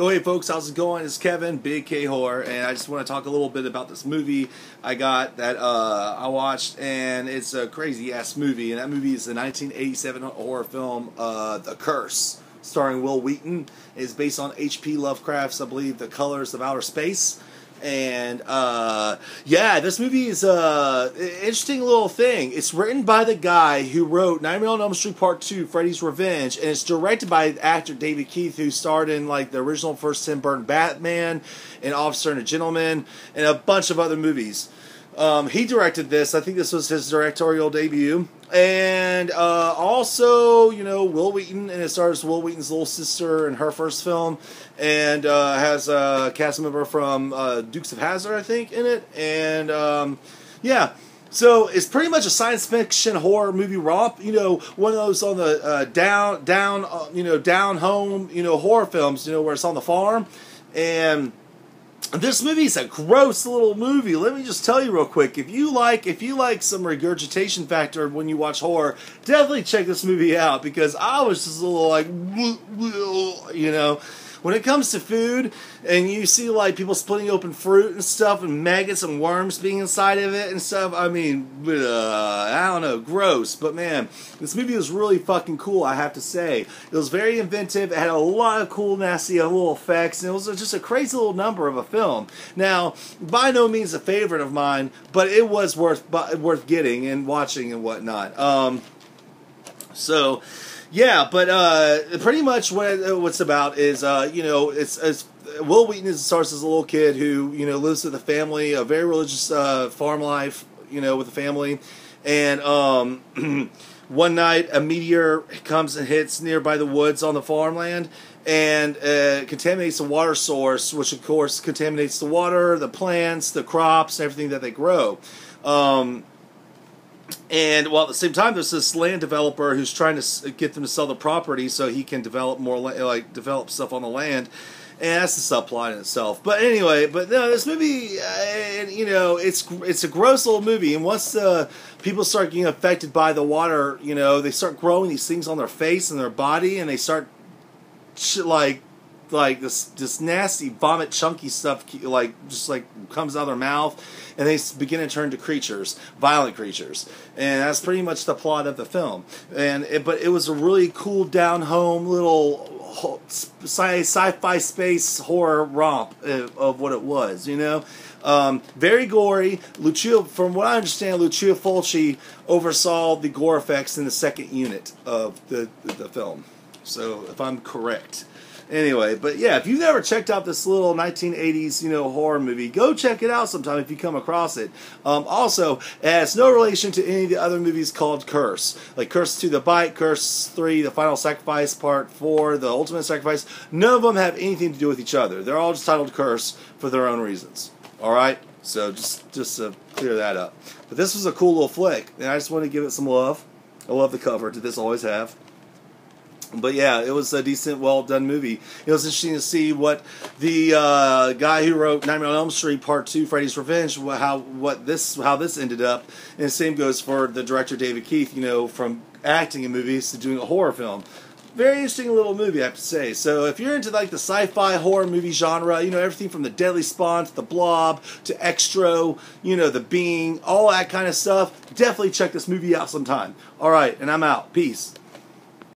Yo, hey folks, how's it going? It's Kevin, Big K Horror, and I just want to talk a little bit about this movie I got that I watched, and it's a crazy-ass movie, and that movie is the 1987 horror film, The Curse, starring Will Wheaton. It's based on H.P. Lovecraft's, I believe, The Colors of Outer Space. And yeah, this movie is an interesting little thing. It's written by the guy who wrote Nightmare on Elm Street Part 2, Freddy's Revenge, and it's directed by actor David Keith, who starred in like the original first Tim Burton Batman, and Officer and a Gentleman, and a bunch of other movies. He directed this. I think this was his directorial debut. And also, you know, Will Wheaton, and it stars Will Wheaton's little sister in her first film, and has a cast member from Dukes of Hazzard, I think, in it. And yeah, so it's pretty much a science fiction horror movie romp. You know, one of those on the down home, you know, horror films. You know, where it's on the farm. And this movie is a gross little movie. Let me just tell you real quick. If you like some regurgitation factor when you watch horror, definitely check this movie out, because I was just a little like, you know, when it comes to food and you see like people splitting open fruit and stuff and maggots and worms being inside of it and stuff, I mean, I don't know, gross. But man, this movie was really fucking cool, I have to say. It was very inventive. It had a lot of cool, nasty little effects, and it was just a crazy little number of a film. Now, by no means a favorite of mine, but it was worth getting and watching and whatnot. So yeah, but pretty much what it's about is, you know, it's Will Wheaton stars as a little kid who, you know, lives with a family, a very religious farm life, you know, with a family, and one night a meteor comes and hits nearby the woods on the farmland, and contaminates the water source, which of course contaminates the water, the plants, the crops, everything that they grow. And while at the same time, there's this land developer who's trying to get them to sell the property so he can develop more, develop stuff on the land, and that's the subplot in itself. But anyway, but no, this movie, you know, it's a gross little movie. And once people start getting affected by the water, you know, they start growing these things on their face and their body, and they start like this nasty vomit chunky stuff just comes out of their mouth, and they begin to turn to creatures, violent creatures, and that's pretty much the plot of the film. But it was a really cool down home little sci-fi space horror romp of what it was, you know. Very gory. From what I understand, Lucia Fulci oversaw the gore effects in the second unit of the film, so if I'm correct. Anyway, but yeah, if you've never checked out this little 1980s, you know, horror movie, go check it out sometime if you come across it. Also, it has no relation to any of the other movies called Curse. Like Curse 2, The Bite, Curse 3, The Final Sacrifice, Part 4, The Ultimate Sacrifice. None of them have anything to do with each other. They're all just titled Curse for their own reasons. Alright? So just to clear that up. But this was a cool little flick, and I just want to give it some love. I love the cover. Did this always have? But yeah, it was a decent, well-done movie. It was interesting to see what the guy who wrote Nightmare on Elm Street Part 2, Freddy's Revenge, how this ended up. And the same goes for the director David Keith, you know, from acting in movies to doing a horror film. Very interesting little movie, I have to say. So if you're into like the sci-fi horror movie genre, you know, everything from the Deadly Spawn to the Blob to Extra, you know, the Being, all that kind of stuff, definitely check this movie out sometime. All right, and I'm out. Peace.